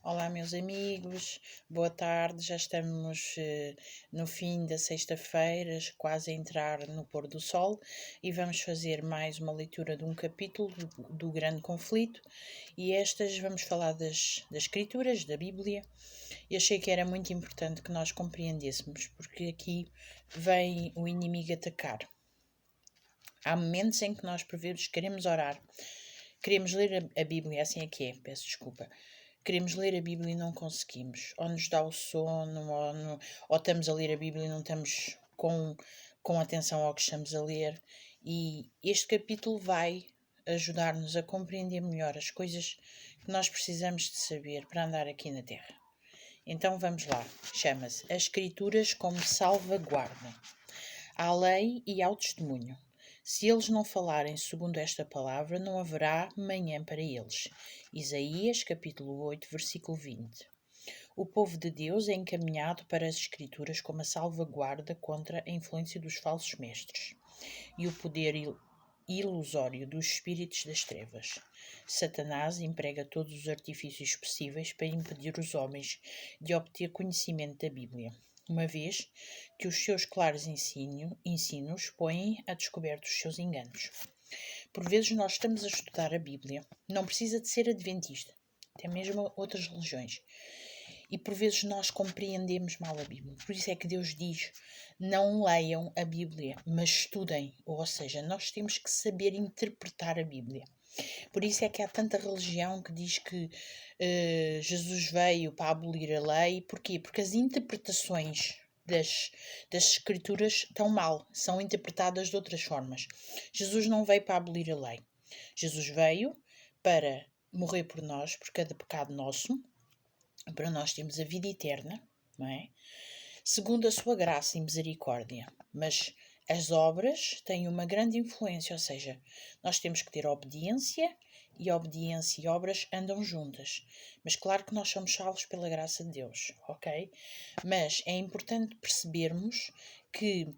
Olá, meus amigos, boa tarde. Já estamos no fim da sexta-feira, quase a entrar no pôr do sol, e vamos fazer mais uma leitura de um capítulo do Grande Conflito. E estas vamos falar das Escrituras, da Bíblia, e achei que era muito importante que nós compreendêssemos, porque aqui vem o inimigo atacar. Há momentos em que nós, por vezes, queremos orar, queremos ler a Bíblia, assim é que é, peço desculpa. Queremos ler a Bíblia e não conseguimos. Ou nos dá o sono, ou estamos a ler a Bíblia e não estamos com atenção ao que estamos a ler. E este capítulo vai ajudar-nos a compreender melhor as coisas que nós precisamos de saber para andar aqui na Terra. Então vamos lá. Chama-se As Escrituras como Salvaguarda. À lei e ao testemunho. Se eles não falarem segundo esta palavra, não haverá manhã para eles. Isaías, capítulo 8, versículo 20. O povo de Deus é encaminhado para as Escrituras como a salvaguarda contra a influência dos falsos mestres e o poder ilusório dos espíritos das trevas. Satanás emprega todos os artifícios possíveis para impedir os homens de obter conhecimento da Bíblia, uma vez que os seus claros ensinos põem a descoberto os seus enganos. Por vezes nós estamos a estudar a Bíblia, não precisa de ser adventista, até mesmo outras religiões, e por vezes nós compreendemos mal a Bíblia. Por isso é que Deus diz, não leiam a Bíblia, mas estudem, ou seja, nós temos que saber interpretar a Bíblia. Por isso é que há tanta religião que diz que Jesus veio para abolir a lei. Porquê? Porque as interpretações das Escrituras estão mal, são interpretadas de outras formas. Jesus não veio para abolir a lei. Jesus veio para morrer por nós, por cada pecado nosso, para nós termos a vida eterna, não é? Segundo a sua graça e misericórdia. Mas as obras têm uma grande influência, ou seja, nós temos que ter obediência e obras andam juntas. Mas claro que nós somos salvos pela graça de Deus, ok? Mas é importante percebermos que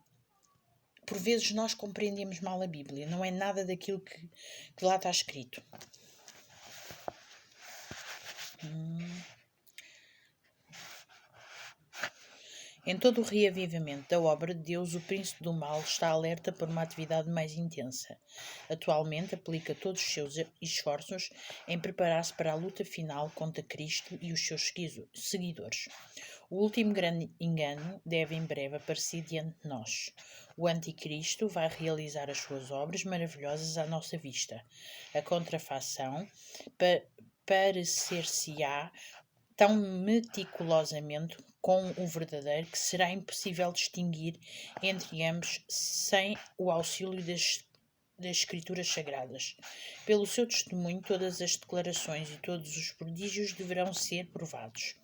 por vezes nós compreendemos mal a Bíblia, não é nada daquilo que lá está escrito. Em todo o reavivamento da obra de Deus, o príncipe do mal está alerta para uma atividade mais intensa. Atualmente aplica todos os seus esforços em preparar-se para a luta final contra Cristo e os seus seguidores. O último grande engano deve em breve aparecer diante de nós. O anticristo vai realizar as suas obras maravilhosas à nossa vista. A contrafação parecer-se-á tão meticulosamente com o verdadeiro que será impossível distinguir entre ambos sem o auxílio das Escrituras Sagradas. Pelo seu testemunho, todas as declarações e todos os prodígios deverão ser provados.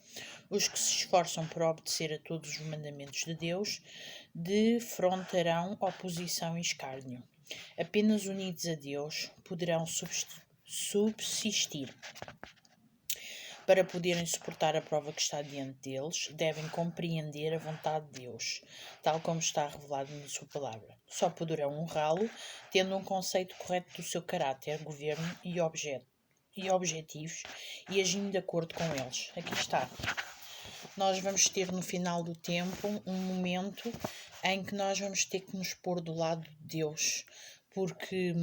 Os que se esforçam por obedecer a todos os mandamentos de Deus defrontarão oposição e escárnio. Apenas unidos a Deus poderão subsistir. Para poderem suportar a prova que está diante deles, devem compreender a vontade de Deus, tal como está revelado na sua palavra. Só poderão honrá-lo tendo um conceito correto do seu caráter, governo e objetivos e agindo de acordo com eles. Aqui está. Nós vamos ter no final do tempo um momento em que nós vamos ter que nos pôr do lado de Deus, porque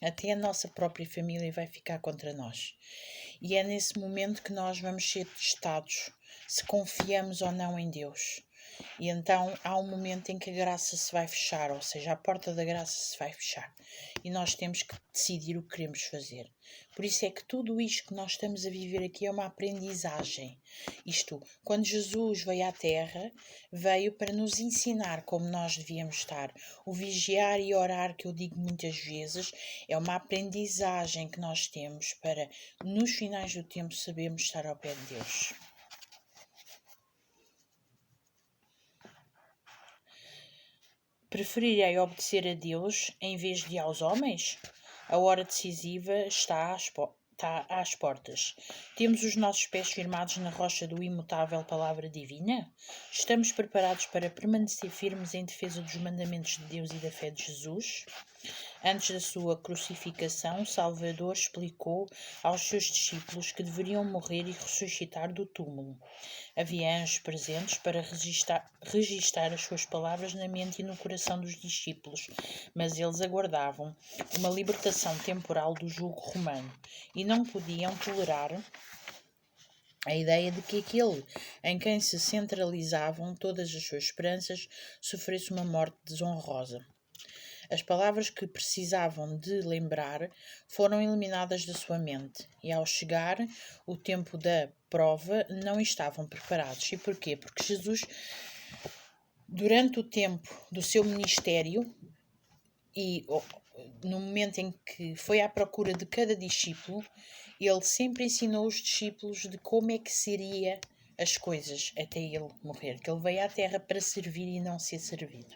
até a nossa própria família vai ficar contra nós. E é nesse momento que nós vamos ser testados, se confiamos ou não em Deus. E então há um momento em que a graça se vai fechar, ou seja, a porta da graça se vai fechar. E nós temos que decidir o que queremos fazer. Por isso é que tudo isto que nós estamos a viver aqui é uma aprendizagem. Isto, quando Jesus veio à Terra, veio para nos ensinar como nós devíamos estar. O vigiar e orar, que eu digo muitas vezes, é uma aprendizagem que nós temos para, nos finais do tempo, sabermos estar ao pé de Deus. Preferirei obedecer a Deus em vez de aos homens? A hora decisiva está às portas. Temos os nossos pés firmados na rocha do imutável palavra divina? Estamos preparados para permanecer firmes em defesa dos mandamentos de Deus e da fé de Jesus? Antes da sua crucificação, Salvador explicou aos seus discípulos que deveriam morrer e ressuscitar do túmulo. Havia anjos presentes para registar as suas palavras na mente e no coração dos discípulos, mas eles aguardavam uma libertação temporal do jugo romano e não podiam tolerar a ideia de que aquele em quem se centralizavam todas as suas esperanças sofresse uma morte desonrosa. As palavras que precisavam de lembrar foram eliminadas da sua mente, e ao chegar o tempo da prova não estavam preparados. E porquê? Porque Jesus, durante o tempo do seu ministério e no momento em que foi à procura de cada discípulo, ele sempre ensinou os discípulos de como é que seria as coisas até ele morrer, que ele veio à terra para servir e não ser servido.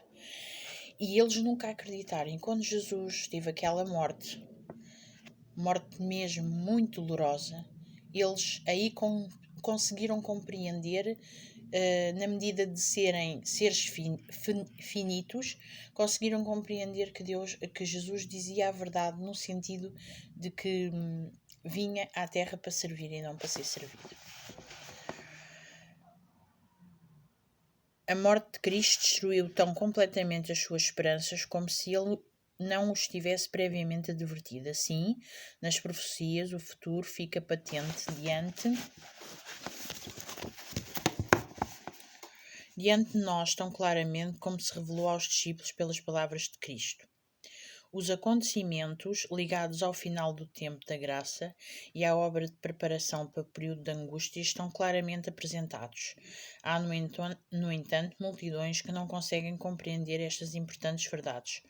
E eles nunca acreditaram. E quando Jesus teve aquela morte mesmo muito dolorosa, eles aí conseguiram compreender, na medida de serem seres finitos, conseguiram compreender que Jesus dizia a verdade no sentido de que vinha à terra para servir e não para ser servido. A morte de Cristo destruiu tão completamente as suas esperanças como se ele não os tivesse previamente advertido. Assim, nas profecias, o futuro fica patente diante de nós tão claramente como se revelou aos discípulos pelas palavras de Cristo. Os acontecimentos ligados ao final do tempo da graça e à obra de preparação para o período de angústia estão claramente apresentados. Há, no entanto, multidões que não conseguem compreender estas importantes verdades,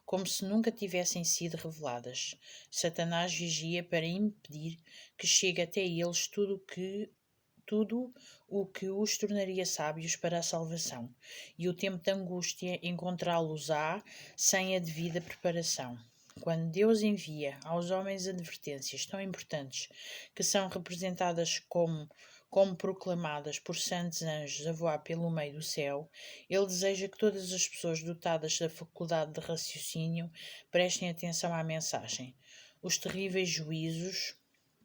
como se nunca tivessem sido reveladas. Satanás vigia para impedir que chegue até eles tudo o que os tornaria sábios para a salvação, e o tempo de angústia encontrá-los-á sem a devida preparação. Quando Deus envia aos homens advertências tão importantes, que são representadas como proclamadas por santos anjos a voar pelo meio do céu, Ele deseja que todas as pessoas dotadas da faculdade de raciocínio prestem atenção à mensagem. Os terríveis juízos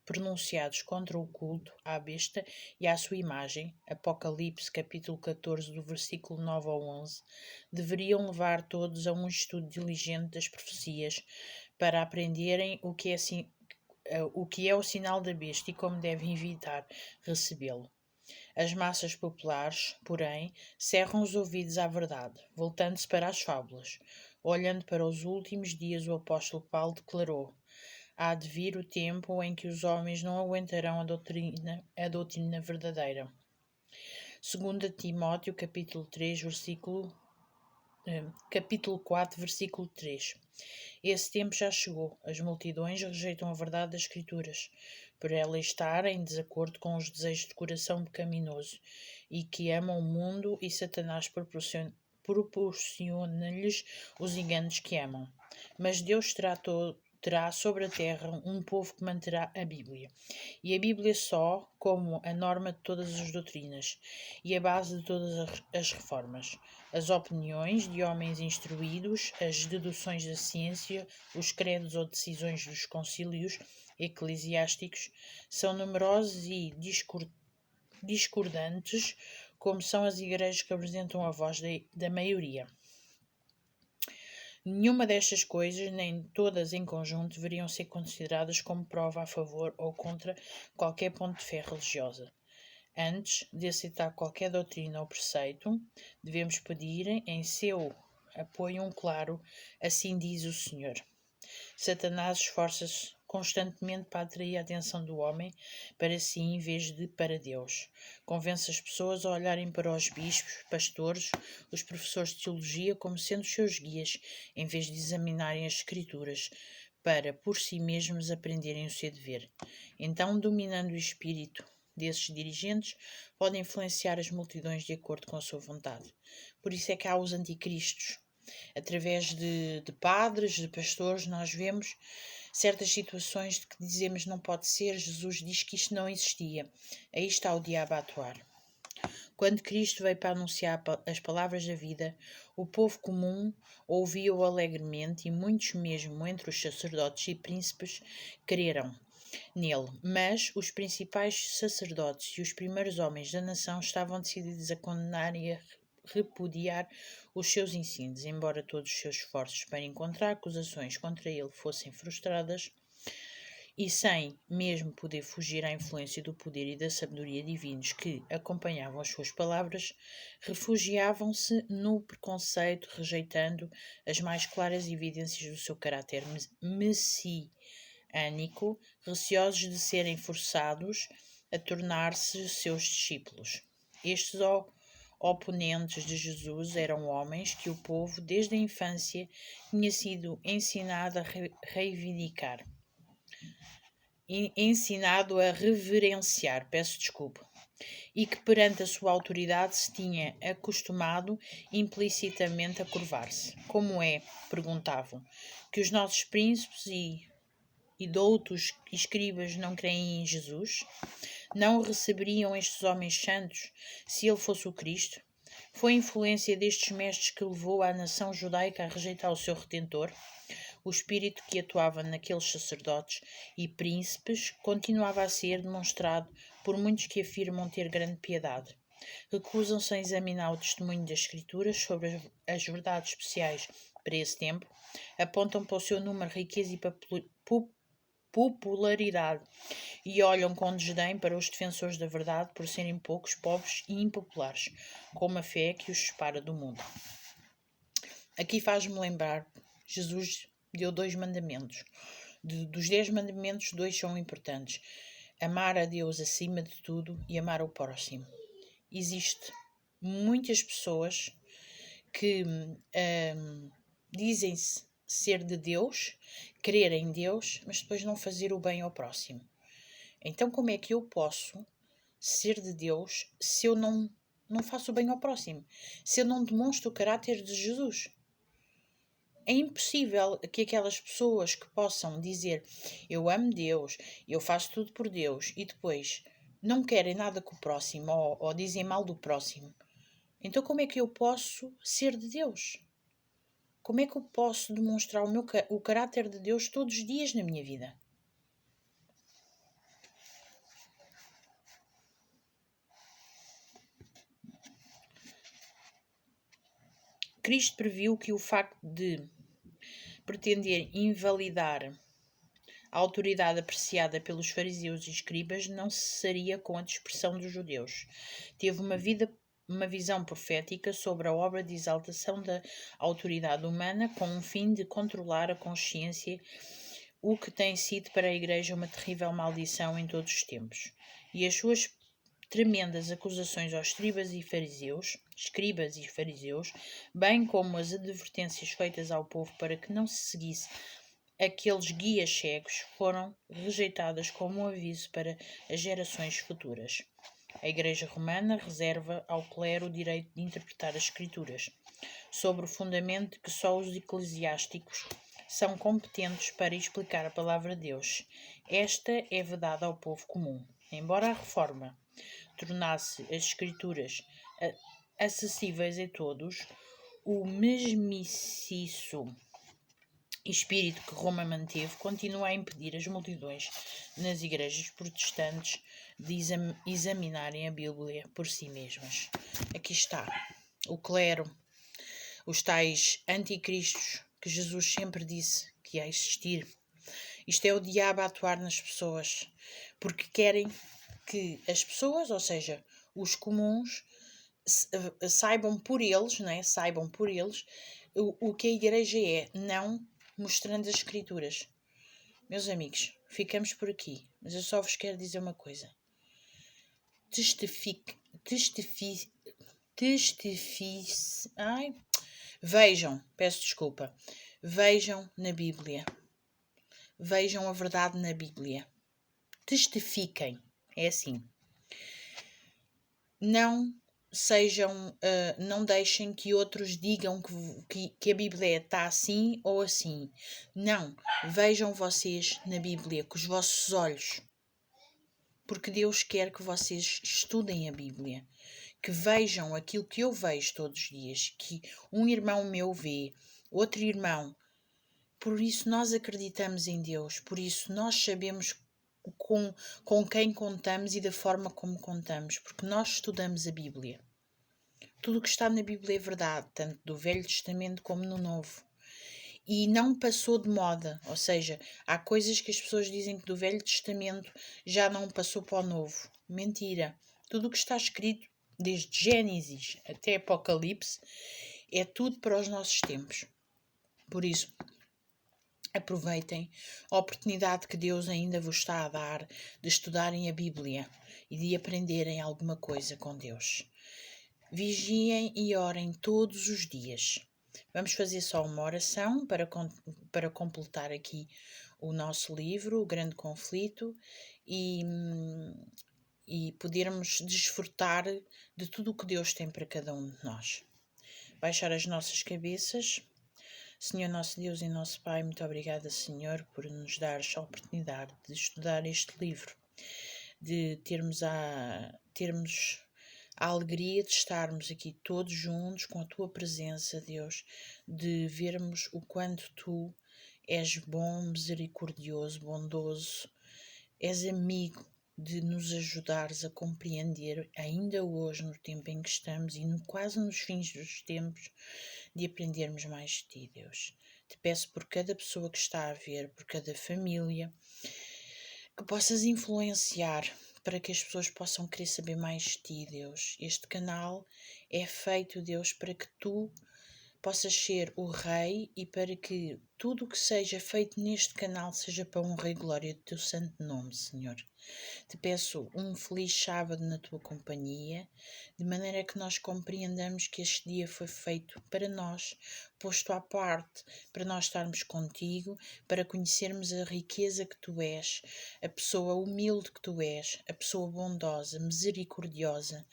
pronunciados contra o culto à besta e à sua imagem, Apocalipse capítulo 14, do versículo 9 ao 11, deveriam levar todos a um estudo diligente das profecias para aprenderem o que é o sinal da besta e como devem evitar recebê-lo. As massas populares, porém, cerram os ouvidos à verdade, voltando-se para as fábulas. Olhando para os últimos dias, o apóstolo Paulo declarou: há de vir o tempo em que os homens não aguentarão a doutrina verdadeira. 2 Timóteo, capítulo 4, versículo 3. Esse tempo já chegou. As multidões rejeitam a verdade das Escrituras, por ela estar em desacordo com os desejos de coração pecaminoso, e que amam o mundo, e Satanás proporciona-lhes os enganos que amam. Mas Deus terá sobre a terra um povo que manterá a Bíblia. E a Bíblia só como a norma de todas as doutrinas e a base de todas as reformas. As opiniões de homens instruídos, as deduções da ciência, os credos ou decisões dos concílios eclesiásticos são numerosos e discordantes, como são as igrejas que apresentam a voz da maioria. Nenhuma destas coisas, nem todas em conjunto, deveriam ser consideradas como prova a favor ou contra qualquer ponto de fé religiosa. Antes de aceitar qualquer doutrina ou preceito, devemos pedir em seu apoio um claro "assim diz o Senhor". Satanás esforça-se constantemente para atrair a atenção do homem para si em vez de para Deus. Convence as pessoas a olharem para os bispos, pastores, os professores de teologia como sendo seus guias, em vez de examinarem as Escrituras para, por si mesmos, aprenderem o seu dever. Então, dominando o espírito desses dirigentes, podem influenciar as multidões de acordo com a sua vontade. Por isso é que há os anticristos. Através de padres, de pastores, nós vemos certas situações de que dizemos não pode ser, Jesus diz que isto não existia. Aí está o diabo a atuar. Quando Cristo veio para anunciar as palavras da vida, o povo comum ouviu-o alegremente e muitos mesmo entre os sacerdotes e príncipes creram nele. Mas os principais sacerdotes e os primeiros homens da nação estavam decididos a condenar e a repudiar os seus ensinos, embora todos os seus esforços para encontrar acusações contra ele fossem frustradas, e sem mesmo poder fugir à influência do poder e da sabedoria divinos que acompanhavam as suas palavras, refugiavam-se no preconceito, rejeitando as mais claras evidências do seu caráter messiânico, receosos de serem forçados a tornar-se seus discípulos. Estes oponentes de Jesus eram homens que o povo, desde a infância, tinha sido ensinado a reivindicar. Ensinado a reverenciar, e que perante a sua autoridade se tinha acostumado implicitamente a curvar-se. Como é, perguntavam, que os nossos príncipes e doutos escribas não creem em Jesus? Não o receberiam estes homens santos se ele fosse o Cristo? Foi a influência destes mestres que levou a nação judaica a rejeitar o seu Redentor? O espírito que atuava naqueles sacerdotes e príncipes continuava a ser demonstrado por muitos que afirmam ter grande piedade. Recusam-se a examinar o testemunho das Escrituras sobre as verdades especiais para esse tempo, apontam para o seu número, riqueza e popularidade e olham com desdém para os defensores da verdade por serem poucos, pobres e impopulares, com uma fé que os separa do mundo. Aqui faz-me lembrar, Jesus deu 2 mandamentos. Dos 10 mandamentos, 2 são importantes. Amar a Deus acima de tudo e amar o próximo. Existem muitas pessoas que dizem-se ser de Deus, crer em Deus, mas depois não fazer o bem ao próximo. Então como é que eu posso ser de Deus se eu não faço o bem ao próximo? Se eu não demonstro o caráter de Jesus? É impossível que aquelas pessoas que possam dizer eu amo Deus, eu faço tudo por Deus e depois não querem nada com o próximo ou dizem mal do próximo. Então como é que eu posso ser de Deus? Como é que eu posso demonstrar o caráter de Deus todos os dias na minha vida? Cristo previu que o facto de pretender invalidar a autoridade apreciada pelos fariseus e escribas não cessaria com a dispersão dos judeus. Teve uma visão profética sobre a obra de exaltação da autoridade humana com o fim de controlar a consciência, o que tem sido para a Igreja uma terrível maldição em todos os tempos. E as suas tremendas acusações aos escribas e fariseus, bem como as advertências feitas ao povo para que não se seguisse aqueles guias cegos, foram rejeitadas como um aviso para as gerações futuras. A Igreja Romana reserva ao clero o direito de interpretar as Escrituras, sobre o fundamento de que só os eclesiásticos são competentes para explicar a palavra de Deus. Esta é vedada ao povo comum. Embora a Reforma tornasse as Escrituras acessíveis a todos, o mesmíssimo espírito que Roma manteve continua a impedir as multidões nas igrejas protestantes de examinarem a Bíblia por si mesmas. Aqui está o clero, os tais anticristos que Jesus sempre disse que ia existir. Isto é o diabo a atuar nas pessoas, porque querem que as pessoas, ou seja, os comuns, saibam por eles o que a igreja é, não mostrando as Escrituras. Meus amigos, ficamos por aqui, mas eu só vos quero dizer uma coisa. Vejam, peço desculpa, vejam na Bíblia. Vejam a verdade na Bíblia. Testifiquem, é assim. Não deixem que outros digam que a Bíblia está assim ou assim. Não, vejam vocês na Bíblia com os vossos olhos. porque Deus quer que vocês estudem a Bíblia, que vejam aquilo que eu vejo todos os dias, que um irmão meu vê, outro irmão. Por isso nós acreditamos em Deus, por isso nós sabemos com quem contamos e da forma como contamos, porque nós estudamos a Bíblia. Tudo o que está na Bíblia é verdade, tanto do Velho Testamento como no Novo. E não passou de moda, ou seja, há coisas que as pessoas dizem que do Velho Testamento já não passou para o Novo. Mentira. Tudo o que está escrito, desde Gênesis até Apocalipse, é tudo para os nossos tempos. Por isso, aproveitem a oportunidade que Deus ainda vos está a dar de estudarem a Bíblia e de aprenderem alguma coisa com Deus. Vigiem e orem todos os dias. Vamos fazer só uma oração para completar aqui o nosso livro, O Grande Conflito, e podermos desfrutar de tudo o que Deus tem para cada um de nós. Baixar as nossas cabeças. Senhor nosso Deus e nosso Pai, muito obrigada, Senhor, por nos dar a oportunidade de estudar este livro, de termos a alegria de estarmos aqui todos juntos com a Tua presença, Deus, de vermos o quanto Tu és bom, misericordioso, bondoso, és amigo, de nos ajudares a compreender, ainda hoje, no tempo em que estamos e quase nos fins dos tempos, de aprendermos mais de Ti, Deus. Te peço por cada pessoa que está a ver, por cada família, que possas influenciar para que as pessoas possam querer saber mais de Ti, Deus. Este canal é feito, Deus, para que Tu possas ser o Rei e para que tudo o que seja feito neste canal seja para a honra e glória do Teu santo nome, Senhor. Te peço um feliz sábado na Tua companhia, de maneira que nós compreendamos que este dia foi feito para nós, posto à parte, para nós estarmos contigo, para conhecermos a riqueza que Tu és, a pessoa humilde que Tu és, a pessoa bondosa, misericordiosa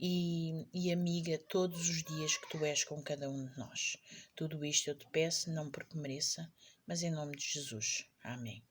e amiga todos os dias que Tu és com cada um de nós. Tudo isto eu te peço, não porque mereça, mas em nome de Jesus. Amém.